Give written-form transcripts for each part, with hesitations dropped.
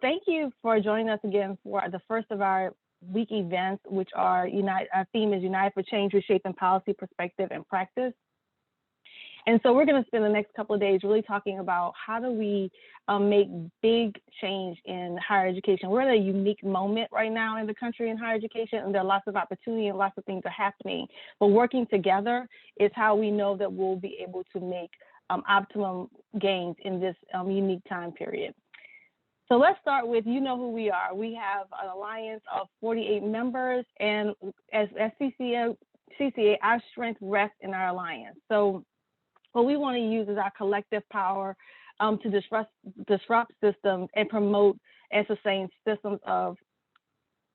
thank you for joining us again for the first of our week events, which are our theme is Unite for Change, Reshaping Policy, Perspective, and Practice. And so we're going to spend the next couple of days really talking about how do we make big change in higher education. We're at a unique moment right now in the country in higher education, and there are lots of opportunity and lots of things are happening. But working together is how we know that we'll be able to make optimum gains in this unique time period. So let's start with, you know who we are. We have an alliance of 48 members, and as CCA, our strength rests in our alliance. So what we want to use is our collective power to disrupt systems and promote and sustain systems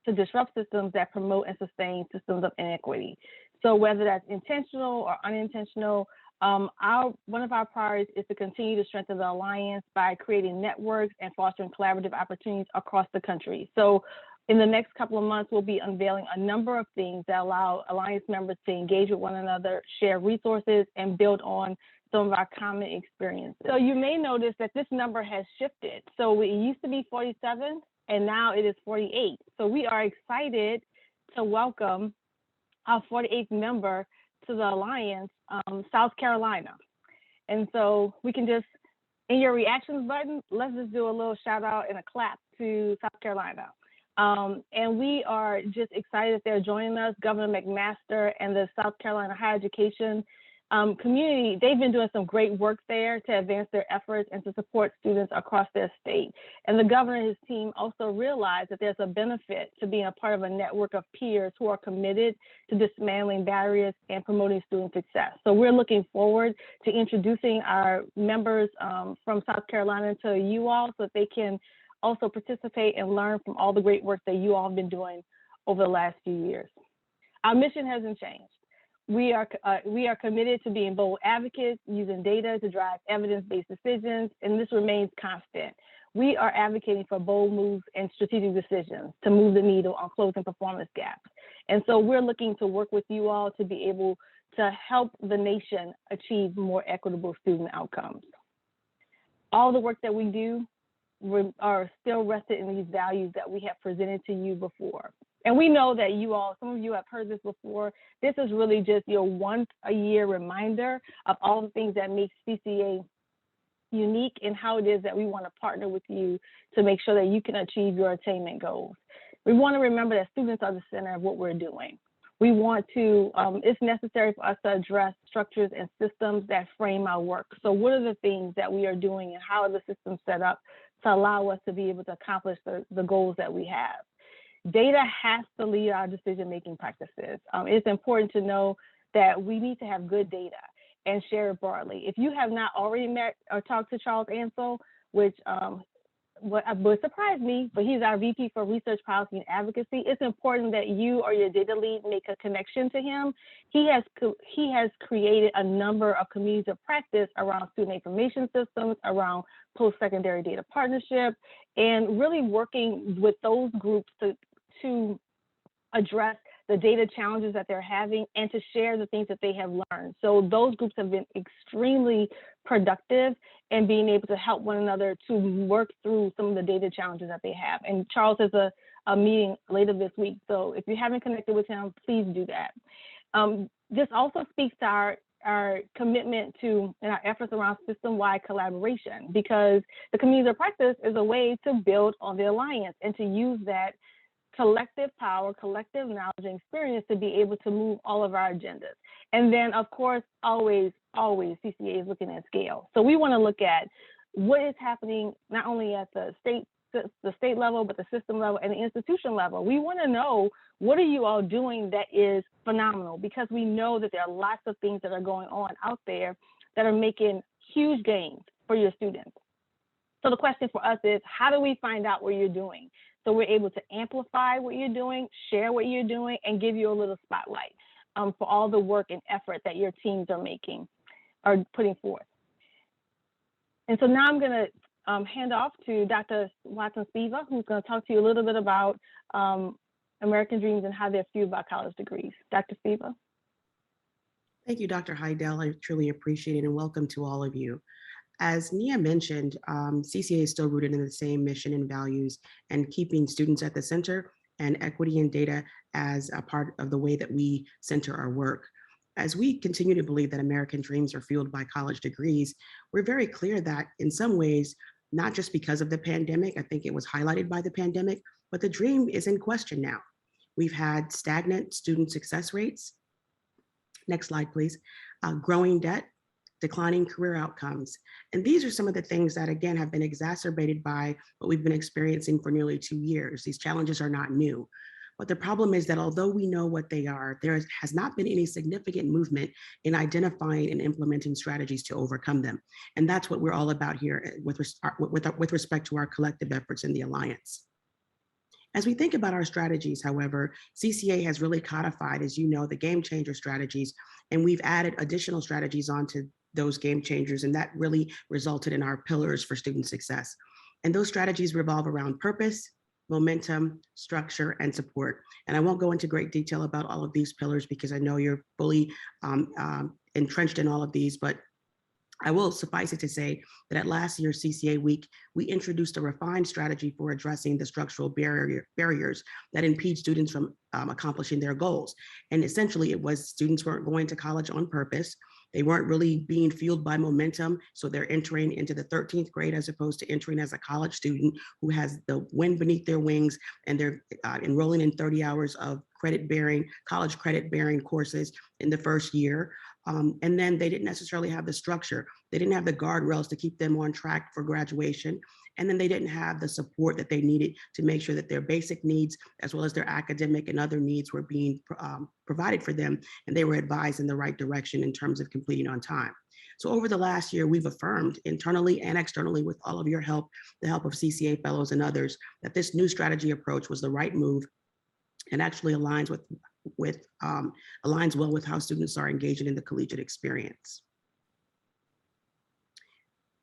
that promote and sustain systems of inequity. So whether that's intentional or unintentional, one of our priorities is to continue to strengthen the alliance by creating networks and fostering collaborative opportunities across the country. So in the next couple of months, we'll be unveiling a number of things that allow alliance members to engage with one another, share resources, and build on some of our common experiences. So you may notice that this number has shifted. So it used to be 47, and now it is 48. So we are excited to welcome our 48th member to the Alliance, South Carolina. And so we can just, in your reactions button, let's just do a little shout out and a clap to South Carolina. And we are just excited that they're joining us. Governor McMaster and the South Carolina higher education community, they've been doing some great work there to advance their efforts and to support students across their state. And the governor and his team also realize that there's a benefit to being a part of a network of peers who are committed to dismantling barriers and promoting student success. So we're looking forward to introducing our members from South Carolina to you all so that they can also participate and learn from all the great work that you all have been doing over the last few years. Our mission hasn't changed. We are committed to being bold advocates, using data to drive evidence-based decisions, and this remains constant. We are advocating for bold moves and strategic decisions to move the needle on closing performance gaps. And so we're looking to work with you all to be able to help the nation achieve more equitable student outcomes. All the work that we do are still rested in these values that we have presented to you before. And we know that you all, some of you have heard this before. This is really just your once a year reminder of all the things that make CCA unique and how it is that we want to partner with you to make sure that you can achieve your attainment goals. We want to remember that students are the center of what we're doing. We want to, it's necessary for us to address structures and systems that frame our work. So what are the things that we are doing and how are the systems set up to allow us to be able to accomplish the goals that we have? Data has to lead our decision-making practices. It's important to know that we need to have good data and share it broadly. If you have not already met or talked to Charles Ansel, which would surprise me, but he's our VP for Research Policy and Advocacy, it's important that you or your data lead make a connection to him. He has created a number of communities of practice around student information systems, around post-secondary data partnership, and really working with those groups to address the data challenges that they're having and to share the things that they have learned. So those groups have been extremely productive in being able to help one another to work through some of the data challenges that they have. And Charles has a meeting later this week. So if you haven't connected with him, please do that. This also speaks to our commitment to and our efforts around system-wide collaboration, because the communities of practice is a way to build on the alliance and to use that collective power, collective knowledge and experience to be able to move all of our agendas. And then, of course, always CCA is looking at scale. So we want to look at what is happening not only at the state level, but the system level and the institution level. We want to know, what are you all doing that is phenomenal? Because we know that there are lots of things that are going on out there that are making huge gains for your students. So the question for us is, how do we find out what you're doing? So we're able to amplify what you're doing, share what you're doing, and give you a little spotlight for all the work and effort that your teams are putting forth. And so now I'm going to hand off to Dr. Watson-Spiva, who's going to talk to you a little bit about American dreams and how they're fueled by college degrees. Dr. Spiva. Thank you, Dr. Heidel. I truly appreciate it, and welcome to all of you. As Nia mentioned, CCA is still rooted in the same mission and values and keeping students at the center and equity and data as a part of the way that we center our work. As we continue to believe that American dreams are fueled by college degrees, we're very clear that in some ways, not just because of the pandemic, I think it was highlighted by the pandemic, but the dream is in question now. We've had stagnant student success rates. Next slide, please. Growing debt, declining career outcomes. And these are some of the things that, again, have been exacerbated by what we've been experiencing for nearly 2 years. These challenges are not new. But the problem is that although we know what they are, there has not been any significant movement in identifying and implementing strategies to overcome them. And that's what we're all about here with respect to our collective efforts in the Alliance. As we think about our strategies, however, CCA has really codified, as you know, the game changer strategies, and we've added additional strategies onto those game changers, and that really resulted in our pillars for student success. And those strategies revolve around purpose, momentum, structure, and support. And I won't go into great detail about all of these pillars because I know you're fully entrenched in all of these, but I will suffice it to say that at last year's CCA week, we introduced a refined strategy for addressing the structural barriers that impede students from accomplishing their goals. And essentially it was students weren't going to college on purpose. They weren't really being fueled by momentum. So they're entering into the 13th grade as opposed to entering as a college student who has the wind beneath their wings, and they're enrolling in 30 hours of college credit bearing courses in the first year. And then they didn't necessarily have the structure. They didn't have the guardrails to keep them on track for graduation. And then they didn't have the support that they needed to make sure that their basic needs, as well as their academic and other needs, were being provided for them. And they were advised in the right direction in terms of completing on time. So over the last year, we've affirmed internally and externally with all of your help, the help of CCA fellows and others, that this new strategy approach was the right move and actually aligns well with how students are engaging in the collegiate experience.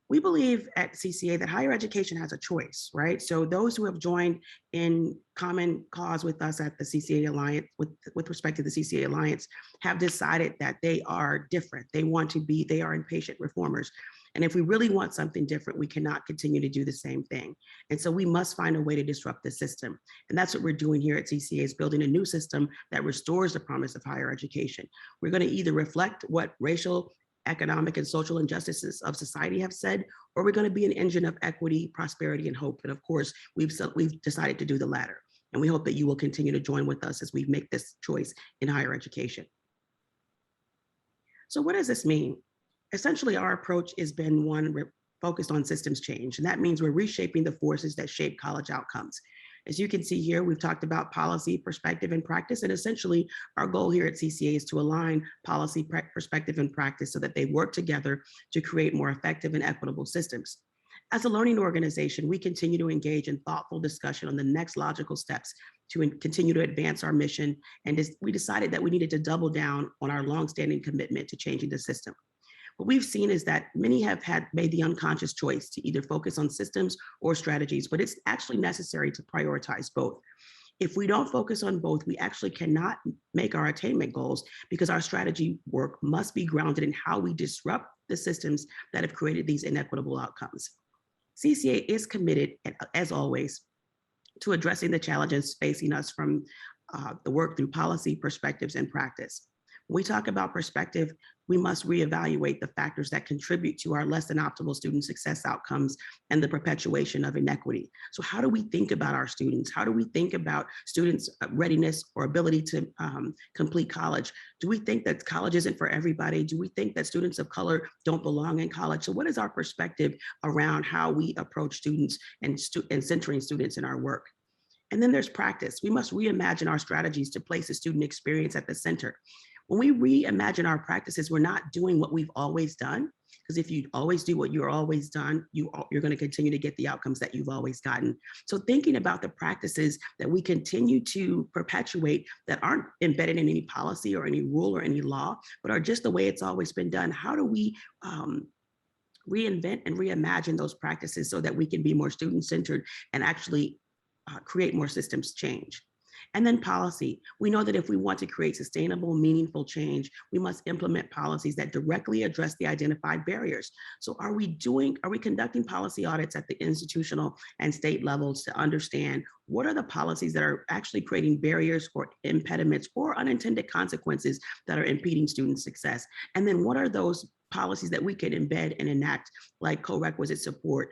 We believe at CCA that higher education has a choice, right? So those who have joined in common cause with us at the CCA Alliance, with respect to the CCA Alliance, have decided that they are different. They are impatient reformers. And if we really want something different, we cannot continue to do the same thing. And so we must find a way to disrupt the system. And that's what we're doing here at CCA, is building a new system that restores the promise of higher education. We're going to either reflect what racial, economic, and social injustices of society have said, or we're going to be an engine of equity, prosperity, and hope. And of course, we've decided to do the latter. And we hope that you will continue to join with us as we make this choice in higher education. So what does this mean? Essentially, our approach has been one focused on systems change, and that means we're reshaping the forces that shape college outcomes. As you can see here, we've talked about policy, perspective, and practice, and essentially our goal here at CCA is to align policy, perspective, and practice so that they work together to create more effective and equitable systems. As a learning organization, we continue to engage in thoughtful discussion on the next logical steps to continue to advance our mission, and we decided that we needed to double down on our longstanding commitment to changing the system. What we've seen is that many have made the unconscious choice to either focus on systems or strategies, but it's actually necessary to prioritize both. If we don't focus on both, we actually cannot make our attainment goals, because our strategy work must be grounded in how we disrupt the systems that have created these inequitable outcomes. CCA is committed, as always, to addressing the challenges facing us from the work through policy, perspectives, and practice. When we talk about perspective, we must reevaluate the factors that contribute to our less than optimal student success outcomes and the perpetuation of inequity. So how do we think about our students? How do we think about students' readiness or ability to complete college? Do we think that college isn't for everybody? Do we think that students of color don't belong in college? So what is our perspective around how we approach students and centering students in our work? And then there's practice. We must reimagine our strategies to place the student experience at the center. When we reimagine our practices, we're not doing what we've always done, because if you always do what you're always done, you're going to continue to get the outcomes that you've always gotten. So thinking about the practices that we continue to perpetuate that aren't embedded in any policy or any rule or any law, but are just the way it's always been done, how do we reinvent and reimagine those practices so that we can be more student-centered and actually create more systems change? And then policy. We know that if we want to create sustainable, meaningful change, we must implement policies that directly address the identified barriers. So are we conducting policy audits at the institutional and state levels to understand what are the policies that are actually creating barriers or impediments or unintended consequences that are impeding student success? And then what are those policies that we can embed and enact, like co-requisite support,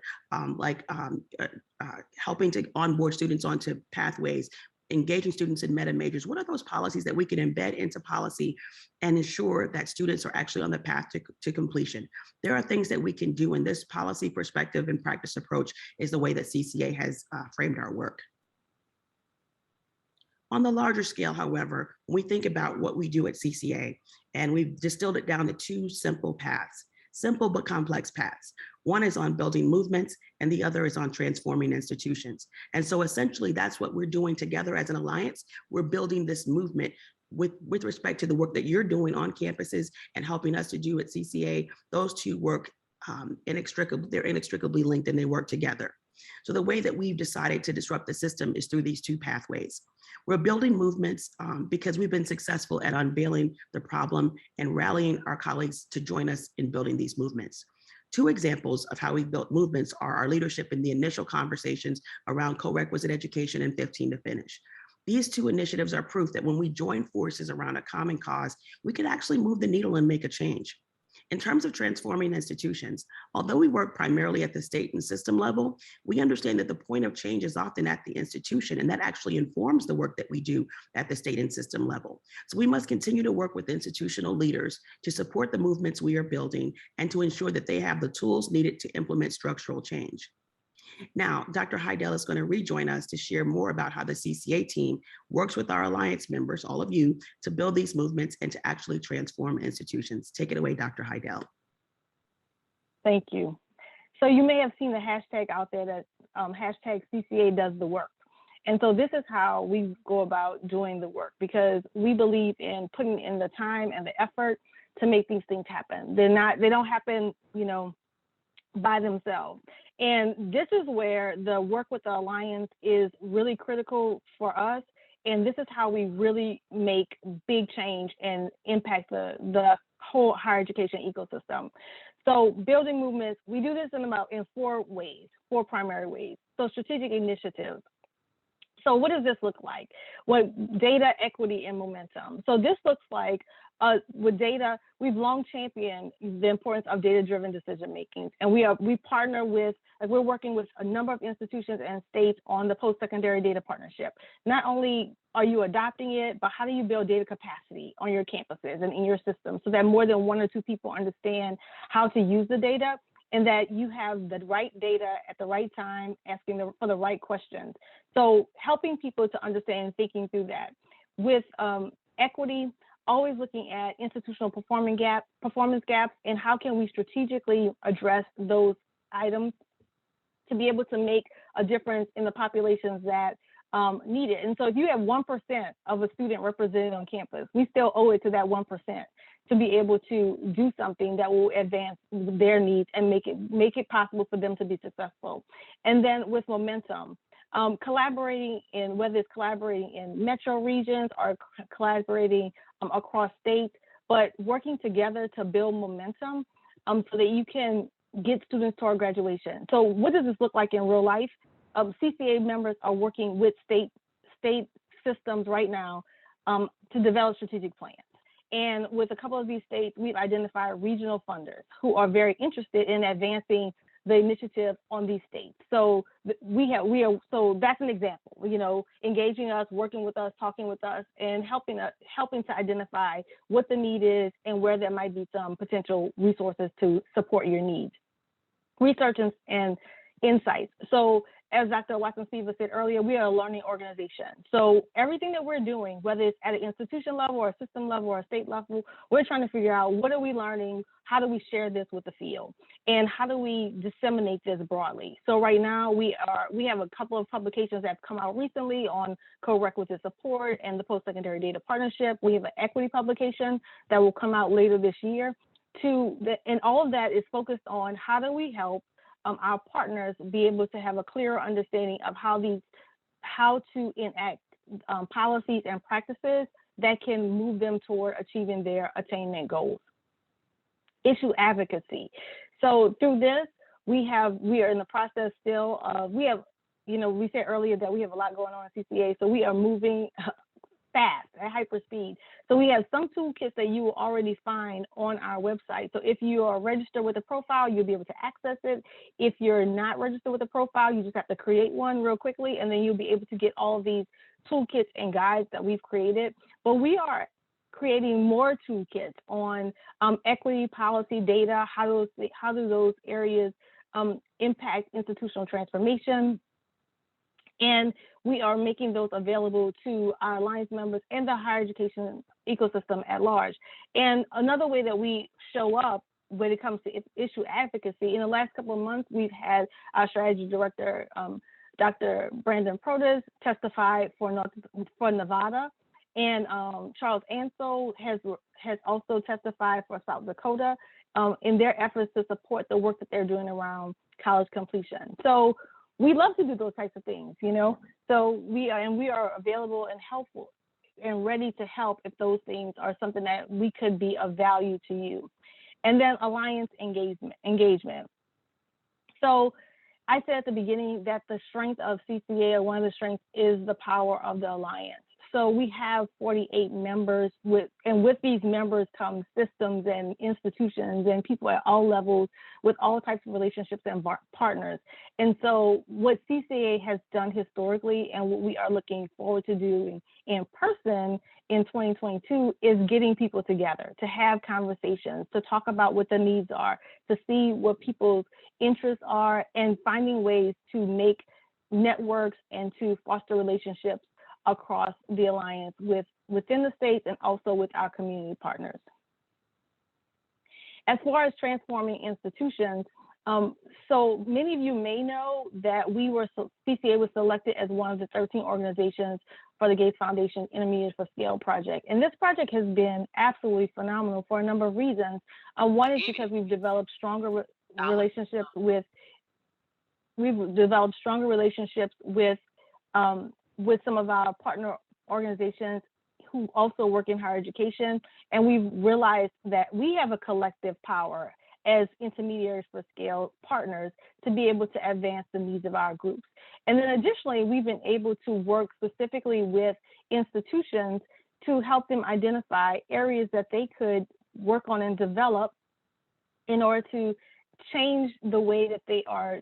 helping to onboard students onto pathways, engaging students in meta majors? What are those policies that we can embed into policy and ensure that students are actually on the path to completion? There are things that we can do, and this policy perspective and practice approach is the way that CCA has framed our work. On the larger scale, however, when we think about what we do at CCA, and we've distilled it down to two simple paths, simple but complex paths. One is on building movements, and the other is on transforming institutions. And so essentially, that's what we're doing together as an alliance. We're building this movement with respect to the work that you're doing on campuses and helping us to do at CCA. Those two work they're inextricably linked, and they work together. So the way that we've decided to disrupt the system is through these two pathways. We're building movements because we've been successful at unveiling the problem and rallying our colleagues to join us in building these movements. Two examples of how we've built movements are our leadership in the initial conversations around co-requisite education and 15 to finish. These two initiatives are proof that when we join forces around a common cause, we can actually move the needle and make a change. In terms of transforming institutions, although we work primarily at the state and system level, we understand that the point of change is often at the institution, and that actually informs the work that we do at the state and system level. So we must continue to work with institutional leaders to support the movements we are building and to ensure that they have the tools needed to implement structural change. Now, Dr. Heidel is going to rejoin us to share more about how the CCA team works with our alliance members, all of you, to build these movements and to actually transform institutions. Take it away, Dr. Heidel. Thank you. So you may have seen the hashtag out there that hashtag CCA does the work. And so this is how we go about doing the work, because we believe in putting in the time and the effort to make these things happen. They don't happen, by themselves. And this is where the work with the Alliance is really critical for us. And this is how we really make big change and impact the whole higher education ecosystem. So building movements, we do this in four primary ways. So strategic initiatives. So what does this look like? Data, equity, and momentum. So this looks like with data, we've long championed the importance of data-driven decision-making. And we're working with a number of institutions and states on the post-secondary data partnership. Not only are you adopting it, but how do you build data capacity on your campuses and in your system so that more than one or two people understand how to use the data, and that you have the right data at the right time, asking for the right questions. So helping people to understand and thinking through that. With equity, always looking at institutional performance gaps, and how can we strategically address those items to be able to make a difference in the populations that need it. And so if you have 1% of a student represented on campus, we still owe it to that 1% to be able to do something that will advance their needs and make it possible for them to be successful. And then with momentum, collaborating whether it's collaborating in metro regions or collaborating across states, but working together to build momentum so that you can get students to our graduation. So what does this look like in real life? CCA members are working with state systems right now to develop strategic plans. And with a couple of these states, we've identified regional funders who are very interested in advancing the initiative on these states. So so that's an example, engaging us, working with us, talking with us, and helping to identify what the need is and where there might be some potential resources to support your needs. Research and insights. So as Dr. Watson-Siva said earlier, we are a learning organization. So everything that we're doing, whether it's at an institution level or a system level or a state level, we're trying to figure out what are we learning, how do we share this with the field, and how do we disseminate this broadly. So right now we have a couple of publications that have come out recently on co-requisite support and the post-secondary data partnership. We have an equity publication that will come out later this year. And all of that is focused on how do we help our partners be able to have a clearer understanding of how to enact policies and practices that can move them toward achieving their attainment goals. Issue advocacy. So through this, we are in the process still of, we said earlier that we have a lot going on in CCA, so we are moving fast at hyper speed. So we have some toolkits that you will already find on our website. So if you are registered with a profile, you'll be able to access it. If you're not registered with a profile, you just have to create one real quickly, and then you'll be able to get all of these toolkits and guides that we've created. But we are creating more toolkits on equity, policy, data, how do those areas impact institutional transformation. And we are making those available to our Alliance members and the higher education ecosystem at large. And another way that we show up when it comes to issue advocacy, in the last couple of months, we've had our strategy director, Dr. Brandon Protas, testify for Nevada, and Charles Ansel has also testified for South Dakota in their efforts to support the work that they're doing around college completion. So we love to do those types of things, So we are available and helpful and ready to help if those things are something that we could be of value to you. And then alliance engagement. So I said at the beginning that the strength of CCA, or one of the strengths, is the power of the alliance. So we have 48 members, with these members come systems and institutions and people at all levels with all types of relationships and partners. And so what CCA has done historically, and what we are looking forward to doing in person in 2022, is getting people together to have conversations, to talk about what the needs are, to see what people's interests are, and finding ways to make networks and to foster relationships across the alliance within the states and also with our community partners. As far as transforming institutions, so many of you may know that CCA was selected as one of the 13 organizations for the Gates Foundation Intermediate for Scale project. And this project has been absolutely phenomenal for a number of reasons. One is because we've developed stronger relationships with some of our partner organizations who also work in higher education. And we've realized that we have a collective power as intermediaries for scale partners to be able to advance the needs of our groups. And then additionally, we've been able to work specifically with institutions to help them identify areas that they could work on and develop in order to change the way that they are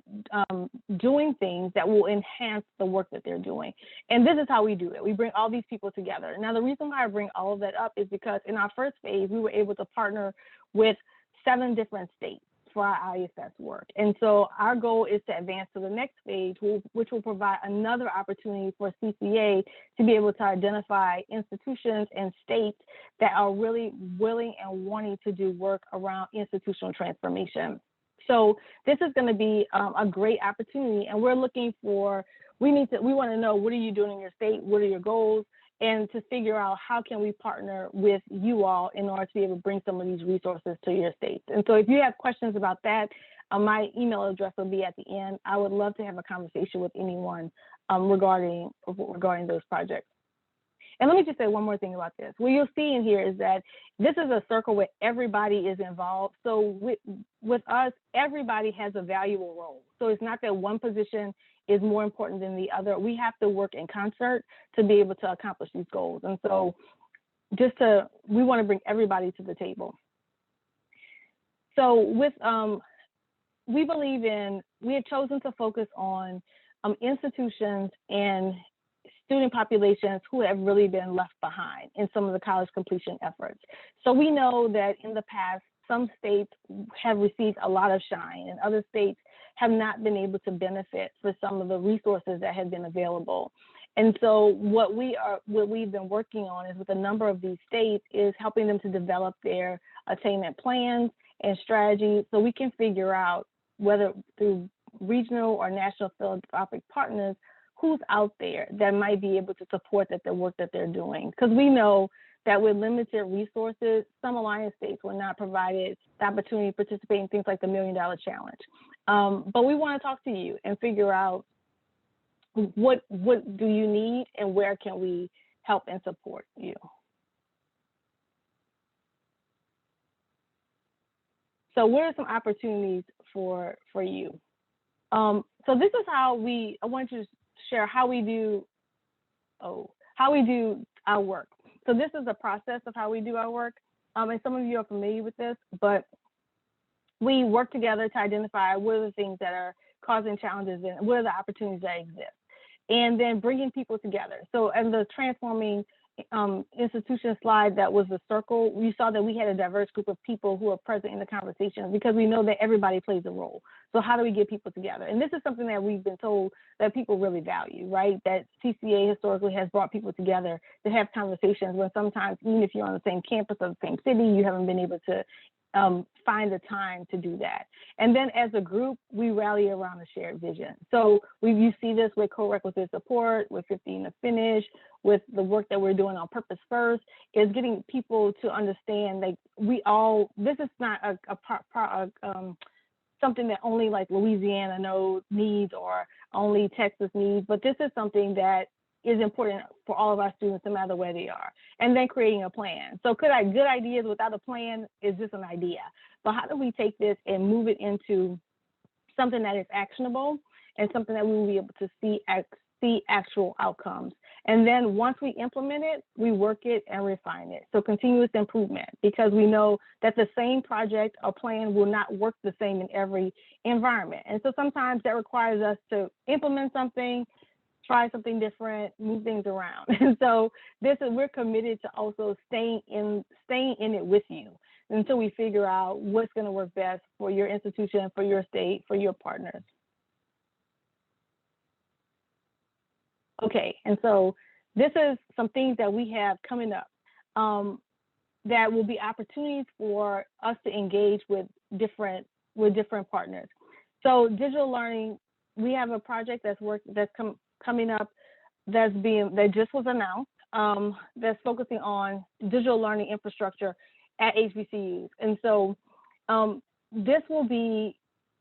doing things that will enhance the work that they're doing. And this is how we do it. We bring all these people together. Now, the reason why I bring all of that up is because in our first phase, we were able to partner with 7 different states for our ISS work. And so our goal is to advance to the next phase, which will provide another opportunity for CCA to be able to identify institutions and states that are really willing and wanting to do work around institutional transformation. So this is going to be a great opportunity, and we're looking for, we want to know, what are you doing in your state? What are your goals? And to figure out how can we partner with you all in order to be able to bring some of these resources to your states. And so if you have questions about that, my email address will be at the end. I would love to have a conversation with anyone regarding those projects. And let me just say one more thing about this. What you'll see in here is that this is a circle where everybody is involved. So with us, everybody has a valuable role. So it's not that one position is more important than the other. We have to work in concert to be able to accomplish these goals. And so we want to bring everybody to the table. So we have chosen to focus on institutions and student populations who have really been left behind in some of the college completion efforts. So we know that in the past, some states have received a lot of shine and other states have not been able to benefit for some of the resources that have been available. And so what we've been working on is with a number of these states is helping them to develop their attainment plans and strategies so we can figure out whether through regional or national philanthropic partners who's out there that might be able to support the work that they're doing. Because we know that with limited resources, some alliance states were not provided the opportunity to participate in things like the $1 Million Challenge. But we want to talk to you and figure out what do you need and where can we help and support you? So what are some opportunities for you? So this is how I want to share how we do our work. So this is the process of how we do our work. And some of you are familiar with this, but we work together to identify what are the things that are causing challenges and what are the opportunities that exist. And then bringing people together. So in the transforming institution slide that was the circle, we saw that we had a diverse group of people who are present in the conversation because we know that everybody plays a role. So how do we get people together? And this is something that we've been told that people really value, right? That CCA historically has brought people together to have conversations when sometimes, even if you're on the same campus or the same city, you haven't been able to find the time to do that. And then as a group, we rally around a shared vision. So you see this with co-requisite support, with 15 to finish, with the work that we're doing on Purpose First, is getting people to understand like this is not something that only like Louisiana needs or only Texas needs, but this is something that is important for all of our students, no matter where they are. And then creating a plan. So good ideas without a plan is just an idea. But how do we take this and move it into something that is actionable and something that we will be able to see actual outcomes? And then once we implement it, we work it and refine it. So continuous improvement, because we know that the same project or plan will not work the same in every environment. And so sometimes that requires us to implement something, try something different, move things around. And so we're committed to also staying in it with you until we figure out what's going to work best for your institution, for your state, for your partners. Okay, and so this is some things that we have coming up that will be opportunities for us to engage with different partners. So digital learning, we have a project that's coming up that just was announced, that's focusing on digital learning infrastructure at HBCUs. And so this will be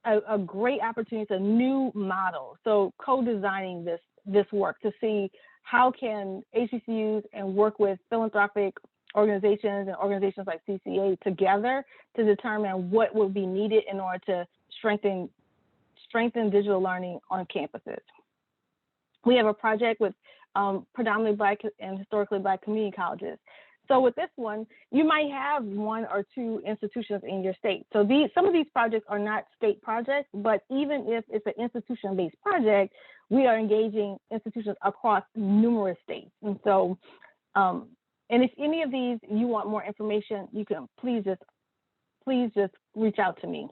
a great opportunity. It's a new model. So co-designing this work to see how can HBCUs and work with philanthropic organizations and organizations like CCA together to determine what will be needed in order to strengthen digital learning on campuses. We have a project with predominantly Black and historically Black community colleges. So with this one, you might have one or two institutions in your state. So some of these projects are not state projects, but even if it's an institution-based project, we are engaging institutions across numerous states. And so, and if any of these you want more information, you can please just reach out to me.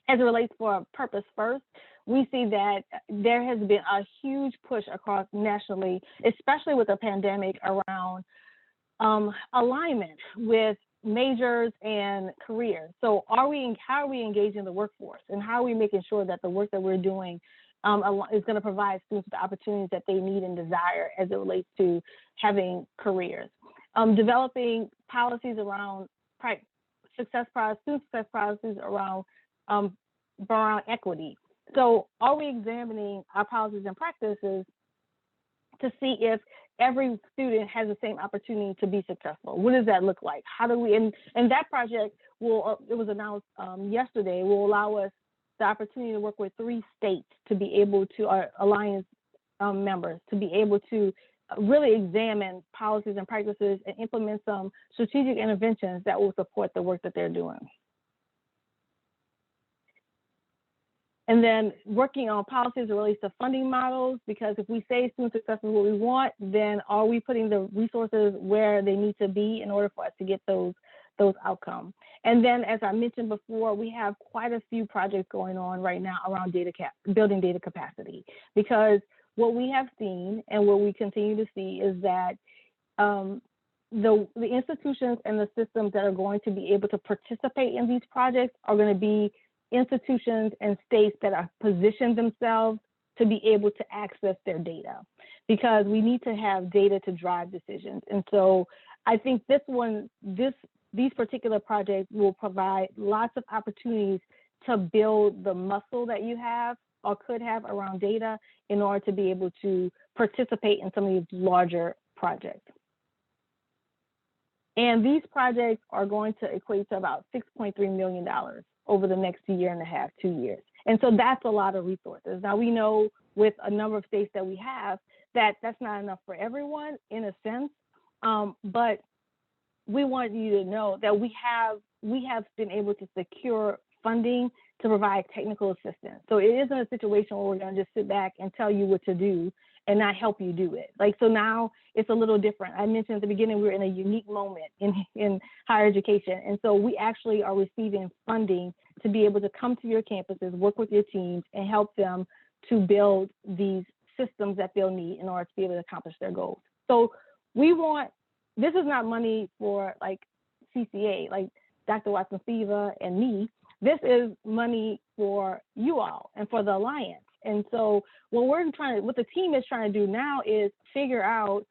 As it relates for Purpose First, we see that there has been a huge push across nationally, especially with the pandemic, around alignment with majors and careers. So how are we engaging the workforce, and how are we making sure that the work that we're doing is going to provide students with the opportunities that they need and desire as it relates to having careers? Developing policies around student success policies around equity. So are we examining our policies and practices to see if every student has the same opportunity to be successful? What does that look like? How do we, and that project it was announced yesterday, will allow us the opportunity to work with 3 states to be able to, our alliance members, to be able to really examine policies and practices and implement some strategic interventions that will support the work that they're doing. And then working on policies that relate to funding models, because if we say student success is what we want, then are we putting the resources where they need to be in order for us to get those outcomes? And then, as I mentioned before, we have quite a few projects going on right now around building data capacity, because what we have seen and what we continue to see is that the institutions and the systems that are going to be able to participate in these projects are going to be institutions and states that are positioned themselves to be able to access their data, because we need to have data to drive decisions. And so I think these particular projects will provide lots of opportunities to build the muscle that you have or could have around data in order to be able to participate in some of these larger projects. And these projects are going to equate to about $6.3 million over the next year and a half, 2 years. And so that's a lot of resources. Now, we know with a number of states that we have that that's not enough for everyone in a sense, but we want you to know that we have been able to secure funding to provide technical assistance. So it isn't a situation where we're going to just sit back and tell you what to do and not help you do it. Like, so now it's a little different. I mentioned at the beginning, we're in a unique moment in higher education. And so we actually are receiving funding to be able to come to your campuses, work with your teams, and help them to build these systems that they'll need in order to be able to accomplish their goals. So this is not money for like CCA, like Dr. Watson-Siva and me. This is money for you all and for the Alliance. And so what the team is trying to do now is figure out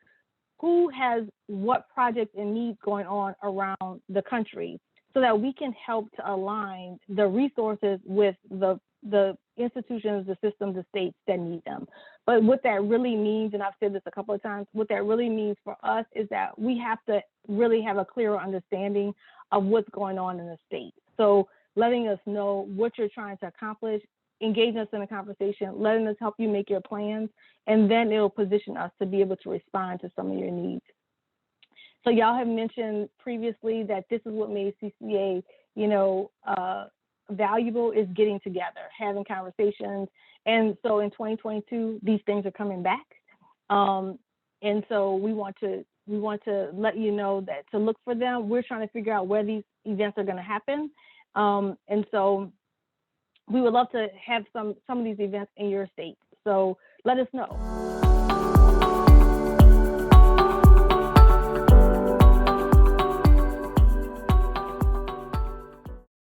who has what projects and needs going on around the country so that we can help to align the resources with the institutions, the systems, the states that need them. But what that really means, and I've said this a couple of times, what that really means for us is that we have to really have a clearer understanding of what's going on in the state. So letting us know what you're trying to accomplish, engaging us in a conversation, letting us help you make your plans, and then it'll position us to be able to respond to some of your needs. So y'all have mentioned previously that this is what made CCA, valuable, is getting together, having conversations. And so in 2022, these things are coming back. And so we want to let you know that to look for them. We're trying to figure out where these events are going to happen. And so we would love to have some of these events in your state. So let us know.